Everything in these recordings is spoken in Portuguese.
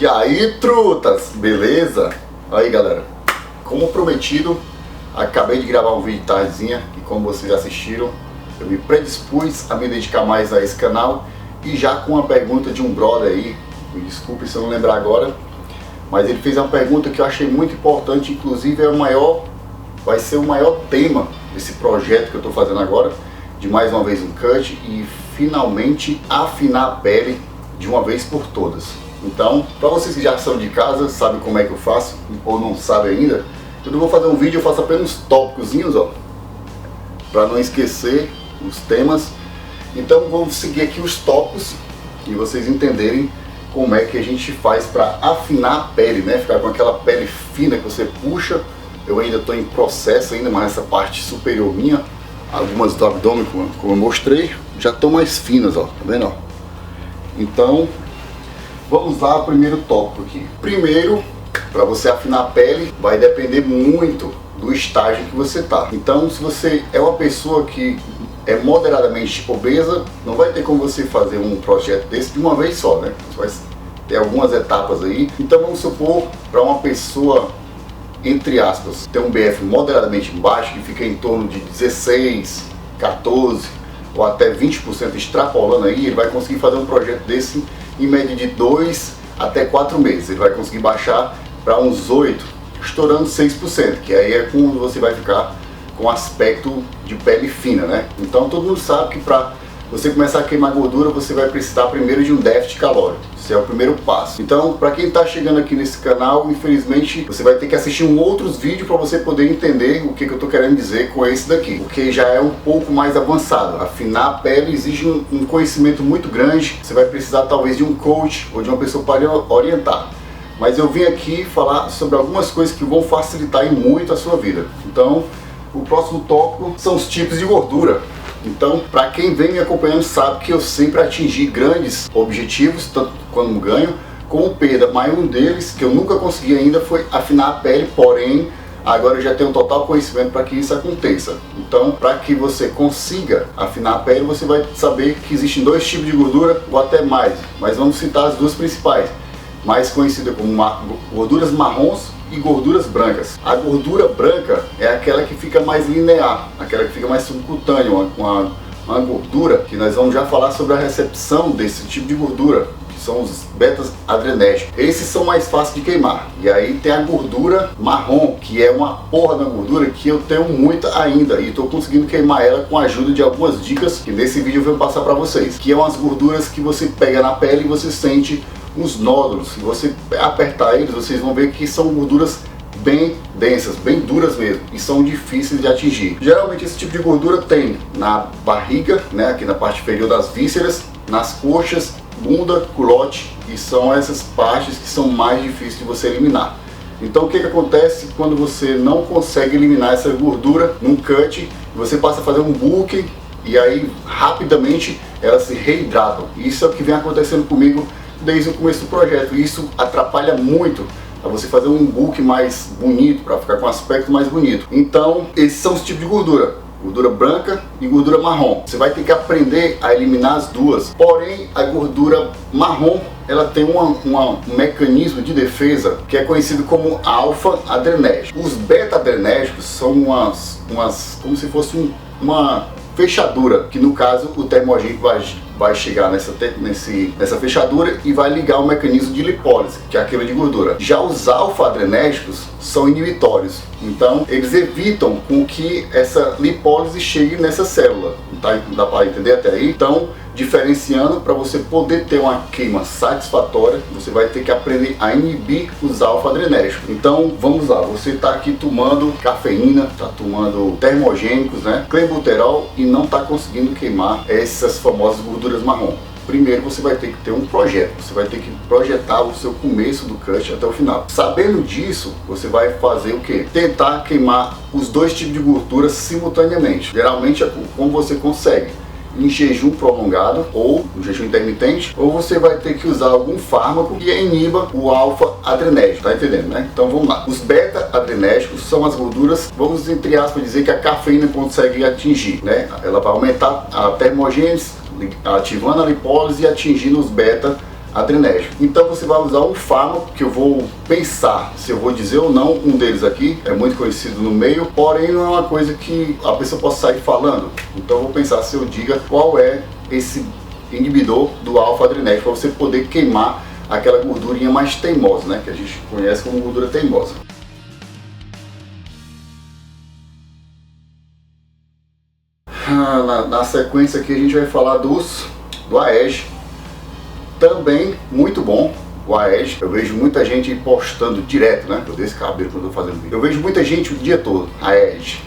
E aí, trutas, beleza? Aí, galera, como prometido, acabei de gravar um vídeo de tardezinha e como vocês assistiram, eu me predispus a me dedicar mais a esse canal e já com uma pergunta de um brother aí, me desculpe se eu não lembrar agora, mas ele fez uma pergunta que eu achei muito importante, inclusive vai ser o maior tema desse projeto que eu estou fazendo agora, de mais uma vez um cut e finalmente afinar a pele de uma vez por todas. Então, para vocês que já são de casa, sabem como é que eu faço, ou não sabem ainda, eu não vou fazer um vídeo, eu faço apenas tópicozinhos, ó, para não esquecer os temas. Então vamos seguir aqui os tópicos e vocês entenderem como é que a gente faz para afinar a pele, né? Ficar com aquela pele fina que você puxa. Eu ainda estou em processo ainda, mas essa parte superior minha, algumas do abdômen, como eu mostrei, já estão mais finas, ó, tá vendo? Ó? Então, vamos lá, primeiro tópico aqui. Primeiro, para você afinar a pele, vai depender muito do estágio que você tá. Então, se você é uma pessoa que é moderadamente obesa, não vai ter como você fazer um projeto desse de uma vez só, né? Você vai ter algumas etapas aí. Então, vamos supor, para uma pessoa, entre aspas, ter um BF moderadamente baixo, que fica em torno de 16, 14 ou até 20% extrapolando aí, ele vai conseguir fazer um projeto desse em média de 2 até 4 meses. Ele vai conseguir baixar para uns 8, estourando 6%, que aí é quando você vai ficar com aspecto de pele fina, né? Então todo mundo sabe que para você começar a queimar gordura, você vai precisar primeiro de um déficit calórico. Esse é o primeiro passo. Então, para quem está chegando aqui nesse canal, infelizmente, você vai ter que assistir outros vídeos para você poder entender o que eu estou querendo dizer com esse daqui. Porque já é um pouco mais avançado. Afinar a pele exige um conhecimento muito grande. Você vai precisar talvez de um coach ou de uma pessoa para orientar. Mas eu vim aqui falar sobre algumas coisas que vão facilitar e muito a sua vida. Então, o próximo tópico são os tipos de gordura. Então, para quem vem me acompanhando sabe que eu sempre atingi grandes objetivos, tanto quando ganho como perda, mas um deles que eu nunca consegui ainda foi afinar a pele, porém agora eu já tenho um total conhecimento para que isso aconteça. Então, para que você consiga afinar a pele, você vai saber que existem dois tipos de gordura, ou até mais, mas vamos citar as duas principais, mais conhecidas como gorduras marrons e gorduras brancas. A gordura branca é aquela que fica mais linear, aquela que fica mais subcutânea, uma gordura que nós vamos já falar sobre a recepção desse tipo de gordura, que são os beta-adrenérgicos. Esses são mais fáceis de queimar. E aí tem a gordura marrom, que é uma porra da gordura que eu tenho muita ainda e estou conseguindo queimar ela com a ajuda de algumas dicas que nesse vídeo eu vou passar para vocês, que é umas gorduras que você pega na pele e você sente uns nódulos. Se você apertar eles, vocês vão ver que são gorduras bem densas, bem duras mesmo, e são difíceis de atingir. Geralmente esse tipo de gordura tem na barriga, né, aqui na parte inferior das vísceras, nas coxas, bunda, culote, e são essas partes que são mais difíceis de você eliminar. Então o que acontece quando você não consegue eliminar essa gordura num cut, você passa a fazer um bulking e aí rapidamente elas se reidratam. Isso é o que vem acontecendo comigo desde o começo do projeto, e isso atrapalha muito a você fazer um book mais bonito, para ficar com um aspecto mais bonito. Então, esses são os tipos de gordura: gordura branca e gordura marrom. Você vai ter que aprender a eliminar as duas. Porém, a gordura marrom, ela tem um mecanismo de defesa que é conhecido como alfa-adrenérgico. Os beta-adrenérgicos são como se fosse uma fechadura, que no caso o termogênico vai chegar nessa fechadura e vai ligar o mecanismo de lipólise, que é a queima de gordura. Já os alfa-adrenérgicos são inibitórios, então eles evitam com que essa lipólise chegue nessa célula. Tá? Dá para entender até aí? Então, diferenciando, para você poder ter uma queima satisfatória, você vai ter que aprender a inibir os alfa-adrenérgicos. Então, vamos lá, você está aqui tomando cafeína, está tomando termogênicos, né, clenbuterol, e não está conseguindo queimar essas famosas gorduras marrom. Primeiro você vai ter que ter um projeto, você vai ter que projetar o seu começo do cut até o final. Sabendo disso, você vai fazer o que? Tentar queimar os dois tipos de gordura simultaneamente. Geralmente é como você consegue: em jejum prolongado ou no jejum intermitente, ou você vai ter que usar algum fármaco que iniba o alfa-adrenérgico, tá entendendo, né? Então vamos lá. Os beta-adrenérgicos são as gorduras, vamos entre aspas dizer que a cafeína consegue atingir, né? Ela vai aumentar a termogênese, ativando a lipólise e atingindo os beta adrenérgico. Então você vai usar um fármaco que eu vou pensar se eu vou dizer ou não um deles aqui, é muito conhecido no meio, porém não é uma coisa que a pessoa possa sair falando. Então eu vou pensar se eu diga qual é esse inibidor do alfa-adrenérgico, para você poder queimar aquela gordurinha mais teimosa, né, que a gente conhece como gordura teimosa. Na sequência aqui a gente vai falar do AEG, também muito bom. O AEG, eu vejo muita gente postando direto, né? Eu dei esse cabelo quando eu tô fazendo vídeo. Eu vejo muita gente o dia todo, AEG,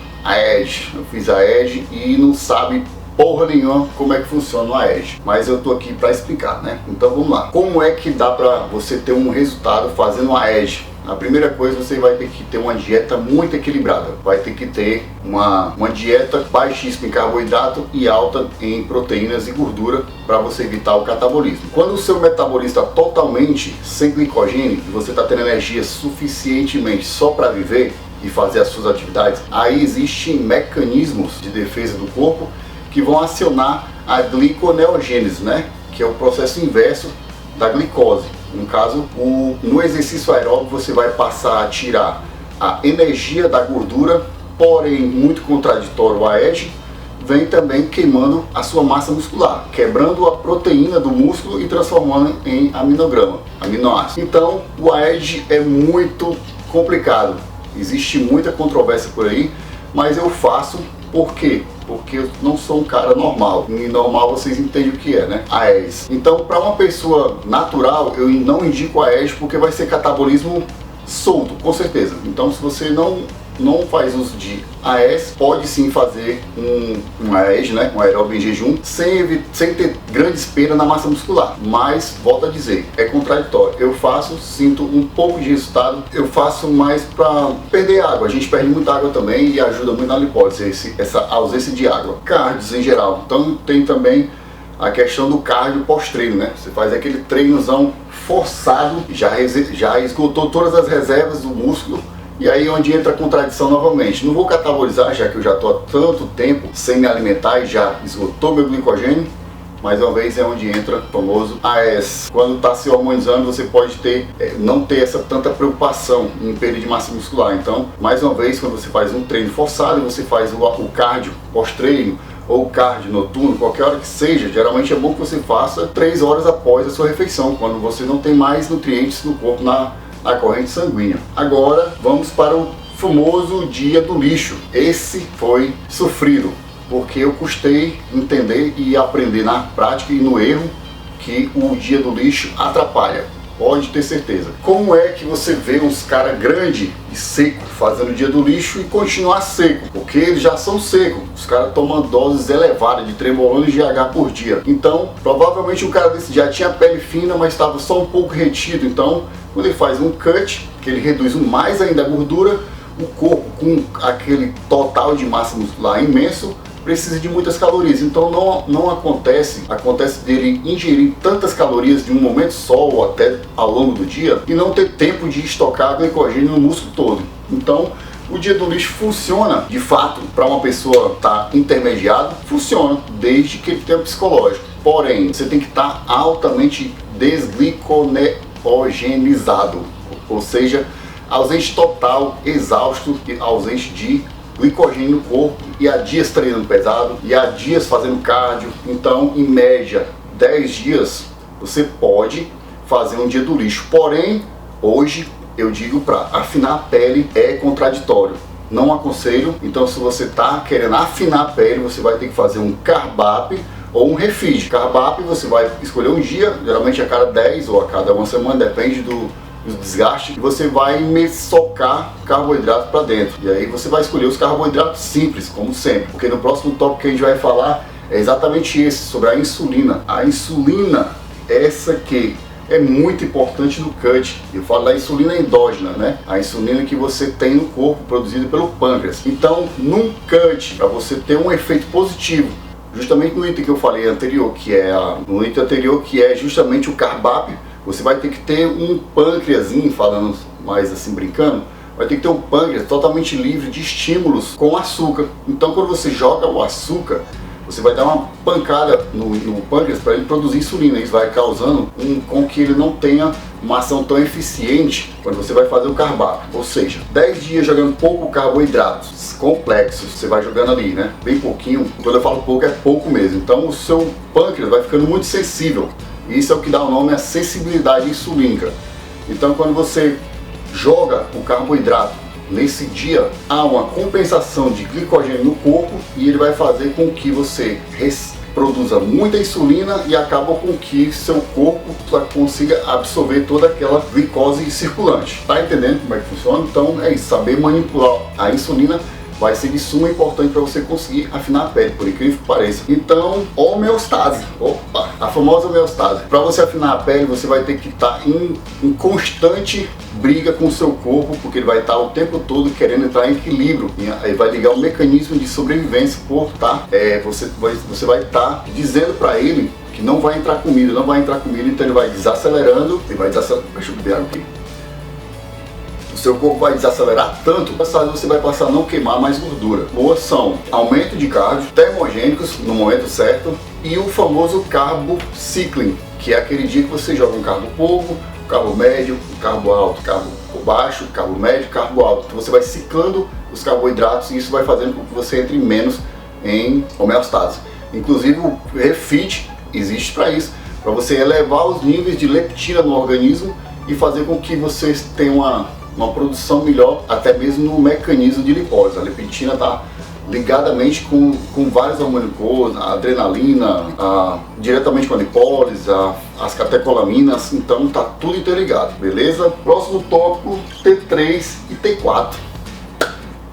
eu fiz AEG e não sabe porra nenhuma como é que funciona o AEG, mas eu tô aqui para explicar, né? Então vamos lá. Como é que dá para você ter um resultado fazendo o AEG? A primeira coisa, você vai ter que ter uma dieta muito equilibrada. Vai ter que ter uma dieta baixíssima em carboidrato e alta em proteínas e gordura para você evitar o catabolismo. Quando o seu metabolismo está totalmente sem glicogênio e você está tendo energia suficientemente só para viver e fazer as suas atividades, aí existem mecanismos de defesa do corpo que vão acionar a gliconeogênese, né? Que é o processo inverso da glicose. No caso, no exercício aeróbico você vai passar a tirar a energia da gordura, porém, muito contraditório o AEG, vem também queimando a sua massa muscular, quebrando a proteína do músculo e transformando em aminoácido. Então, o AEG é muito complicado, existe muita controvérsia por aí, mas eu faço por quê? Porque eu não sou um cara normal. E normal vocês entendem o que é, né? AES. Então, para uma pessoa natural, eu não indico AES porque vai ser catabolismo solto, com certeza. Então, se você não faz uso de AES, pode sim fazer um AES, né? Um aeróbio em jejum, sem ter grandes perdas na massa muscular. Mas, volto a dizer, é contraditório. Eu faço, sinto um pouco de resultado, eu faço mais para perder água. A gente perde muita água também e ajuda muito na lipólise, essa ausência de água. Cardios em geral. Então tem também a questão do cardio pós-treino, né? Você faz aquele treinozão forçado, já esgotou todas as reservas do músculo. E aí onde entra a contradição novamente. Não vou catabolizar, já que eu já estou há tanto tempo sem me alimentar e já esgotou meu glicogênio. Mais uma vez é onde entra o famoso AES. Quando está se hormonizando, você pode não ter tanta preocupação em perda de massa muscular. Então, mais uma vez, quando você faz um treino forçado, você faz o cardio pós-treino, ou cardio noturno, qualquer hora que seja, geralmente é bom que você faça 3 horas após a sua refeição, quando você não tem mais nutrientes no corpo na corrente sanguínea. Agora vamos para o famoso dia do lixo. Esse foi sofrido, porque eu custei entender e aprender na prática e no erro que o dia do lixo atrapalha. Pode ter certeza. Como é que você vê uns caras grandes e secos fazendo o dia do lixo e continuar seco? Porque eles já são secos. Os caras tomam doses elevadas de trembolona e GH por dia. Então, provavelmente um cara desse já tinha pele fina, mas estava só um pouco retido. Então, quando ele faz um cut, que ele reduz mais ainda a gordura, o corpo com aquele total de massa muscular imenso, precisa de muitas calorias. Então não acontece dele ingerir tantas calorias de um momento só ou até ao longo do dia e não ter tempo de estocar glicogênio no músculo todo. Então o dia do lixo funciona de fato para uma pessoa estar intermediada, funciona desde que ele tenha psicológico. Porém, você tem que estar altamente desgliconeogenizado, ou seja, ausente total, exausto, ausente de glicogênio no corpo, e há dias treinando pesado, e há dias fazendo cardio. Então, em média, 10 dias você pode fazer um dia do lixo. Porém, hoje eu digo para afinar a pele é contraditório. Não aconselho. Então, se você está querendo afinar a pele, você vai ter que fazer um carb-up ou um refeed. Carb-up você vai escolher um dia, geralmente a cada 10 ou a cada uma semana, depende do desgaste, e você vai socar carboidrato para dentro. E aí você vai escolher os carboidratos simples, como sempre, porque no próximo tópico que a gente vai falar é exatamente esse, sobre a insulina. A insulina, essa que é muito importante no cut. Eu falo da insulina endógena, né? A insulina que você tem no corpo, produzida pelo pâncreas. Então, num cut, para você ter um efeito positivo, justamente no item que eu falei anterior, que é justamente o carb-up, você vai ter que ter um pâncreazinho, falando mais assim, brincando, vai ter que ter um pâncreas totalmente livre de estímulos com açúcar. Então, quando você joga o açúcar, você vai dar uma pancada no pâncreas para ele produzir insulina. Isso vai causando com que ele não tenha uma ação tão eficiente quando você vai fazer o carboidrato. Ou seja, 10 dias jogando pouco carboidratos complexos, você vai jogando ali, né? Bem pouquinho. Quando eu falo pouco, é pouco mesmo. Então o seu pâncreas vai ficando muito sensível. E isso é o que dá o nome à sensibilidade insulínica. Então quando você joga o carboidrato nesse dia, há uma compensação de glicogênio no corpo e ele vai fazer com que você produza muita insulina e acaba com que seu corpo consiga absorver toda aquela glicose circulante. Tá entendendo como é que funciona? Então é isso, saber manipular a insulina vai ser de suma importância para você conseguir afinar a pele, por incrível que pareça. Então, homeostase, a famosa homeostase. Para você afinar a pele, você vai ter que estar em constante briga com o seu corpo, porque ele vai estar o tempo todo querendo entrar em equilíbrio. E aí vai ligar o mecanismo de sobrevivência, você vai estar dizendo para ele que não vai entrar comida, então ele vai desacelerando, deixa eu beber água aqui. O seu corpo vai desacelerar tanto, você vai passar a não queimar mais gordura. Boas são aumento de cardio, termogênicos no momento certo e o famoso carbo cycling, que é aquele dia que você joga um carbo pouco, carbo médio, carbo alto, carbo baixo, carbo médio, carbo alto. Então você vai ciclando os carboidratos e isso vai fazendo com que você entre menos em homeostase. Inclusive o Refit existe para isso, para você elevar os níveis de leptina no organismo e fazer com que você tenha uma produção melhor, até mesmo no mecanismo de lipólise. A leptina está ligadamente com vários hormônios, a adrenalina, diretamente com a lipólise, as catecolaminas, então tá tudo interligado, beleza? Próximo tópico, T3 e T4.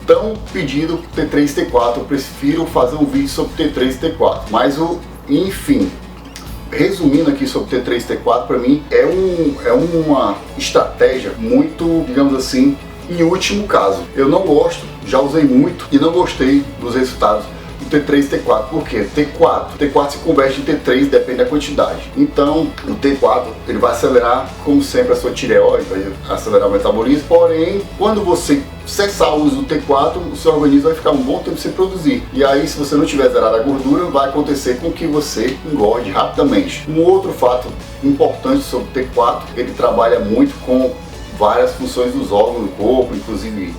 Tão pedido T3 e T4, eu prefiro fazer um vídeo sobre T3 e T4, mas enfim, resumindo aqui sobre T3 e T4, para mim é uma estratégia muito, digamos assim, em último caso. Eu não gosto, já usei muito e não gostei dos resultados do T3 e T4. Por quê? T4 se converte em T3, depende da quantidade. Então, o T4 ele vai acelerar, como sempre, a sua tireoide, vai acelerar o metabolismo. Porém, quando você cessar o uso do T4, o seu organismo vai ficar um bom tempo sem produzir. E aí, se você não tiver zerado a gordura, vai acontecer com que você engorde rapidamente. Um outro fato importante sobre o T4, ele trabalha muito com várias funções dos órgãos do corpo, inclusive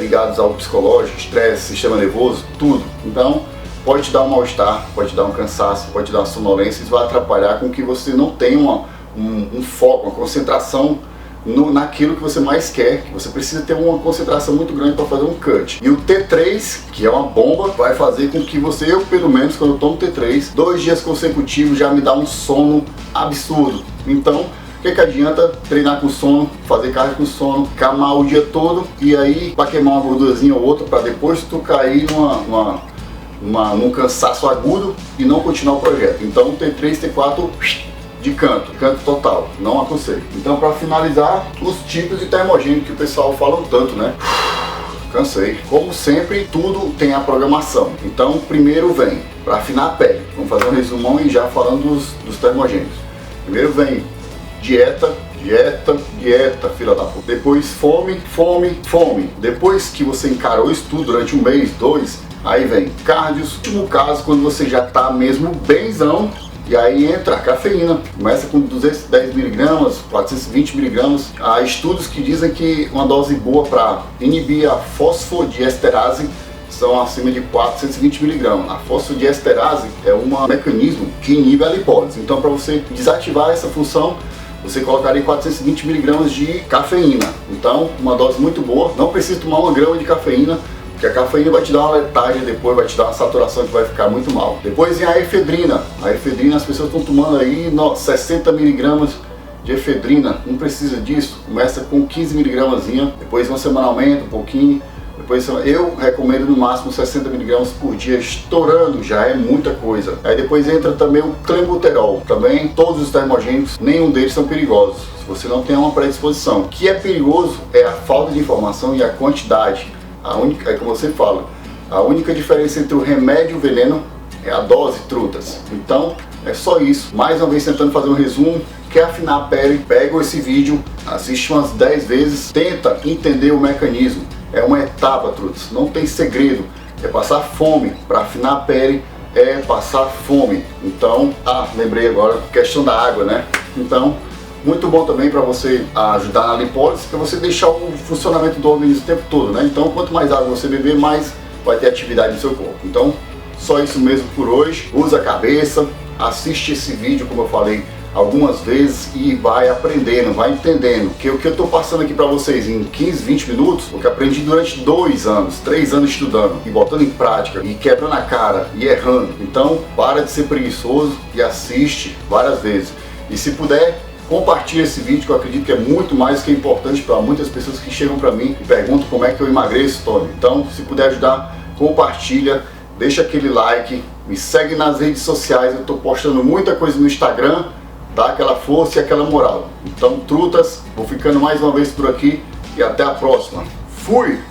ligados ao psicológico, estresse, sistema nervoso, tudo. Então, pode te dar um mal-estar, pode te dar um cansaço, pode te dar uma sonolência, isso vai atrapalhar com que você não tenha um foco, uma concentração naquilo que você mais quer, que você precisa ter uma concentração muito grande para fazer um cut. E o T3, que é uma bomba, vai fazer com que eu pelo menos, quando eu tomo T3, 2 dias consecutivos já me dá um sono absurdo. Então, o que adianta treinar com sono, fazer cardio com sono, camar o dia todo e aí para queimar uma gordurazinha ou outra para depois tu cair num cansaço agudo e não continuar o projeto. Então T3, T4 de canto total, não aconselho. Então para finalizar, os tipos de termogênico que o pessoal fala tanto, né? Cansei. Como sempre, tudo tem a programação. Então primeiro vem, para afinar a pele, vamos fazer um resumão e já falando dos termogênicos. Primeiro vem dieta, filha da puta. Depois fome. Depois que você encarou isso tudo durante 1 mês, 2, aí vem cardios. Último caso, quando você já tá mesmo benzão, e aí entra a cafeína. Começa com 210 mg, 420 mg. Há estudos que dizem que uma dose boa para inibir a fosfodiesterase são acima de 420 mg. A fosfodiesterase é um mecanismo que inibe a lipólise. Então, para você desativar essa função, você colocaria 420 mg de cafeína. Então, uma dose muito boa. Não precisa tomar 1 grama de cafeína, porque a cafeína vai te dar uma letagem depois, vai te dar uma saturação que vai ficar muito mal. Depois vem a efedrina. A efedrina, as pessoas estão tomando aí 60 mg de efedrina. Não precisa disso. Começa com 15 mg, depois uma semanalmente, um pouquinho. Depois eu recomendo no máximo 60 mg por dia, estourando, já é muita coisa. Aí depois entra também o clenbuterol. Também todos os termogênicos, nenhum deles são perigosos, se você não tem uma predisposição. O que é perigoso é a falta de informação e a quantidade. É como você fala, a única diferença entre o remédio e o veneno é a dose, trutas. Então é só isso. Mais uma vez tentando fazer um resumo. Quer afinar a pele? Pega esse vídeo, assiste umas 10 vezes, tenta entender o mecanismo. É uma etapa, trutas, não tem segredo. É passar fome para afinar a pele, é passar fome. Então, lembrei agora, questão da água, né? Então, muito bom também para você ajudar na lipólise, para você deixar o funcionamento do organismo o tempo todo, né? Então, quanto mais água você beber, mais vai ter atividade no seu corpo. Então, só isso mesmo por hoje. Usa a cabeça, assiste esse vídeo, como eu falei, algumas vezes e vai aprendendo, vai entendendo que o que eu estou passando aqui para vocês em 15, 20 minutos, o que eu aprendi durante 2 anos, 3 anos estudando e botando em prática e quebrando a cara e errando. Então, para de ser preguiçoso e assiste várias vezes. E se puder, compartilhe esse vídeo, que eu acredito que é muito mais que importante para muitas pessoas que chegam para mim e perguntam como é que eu emagreço, Tony. Então, se puder ajudar, compartilha, deixa aquele like, me segue nas redes sociais, eu estou postando muita coisa no Instagram, dá aquela força e aquela moral. Então, trutas, vou ficando mais uma vez por aqui e até a próxima. Fui!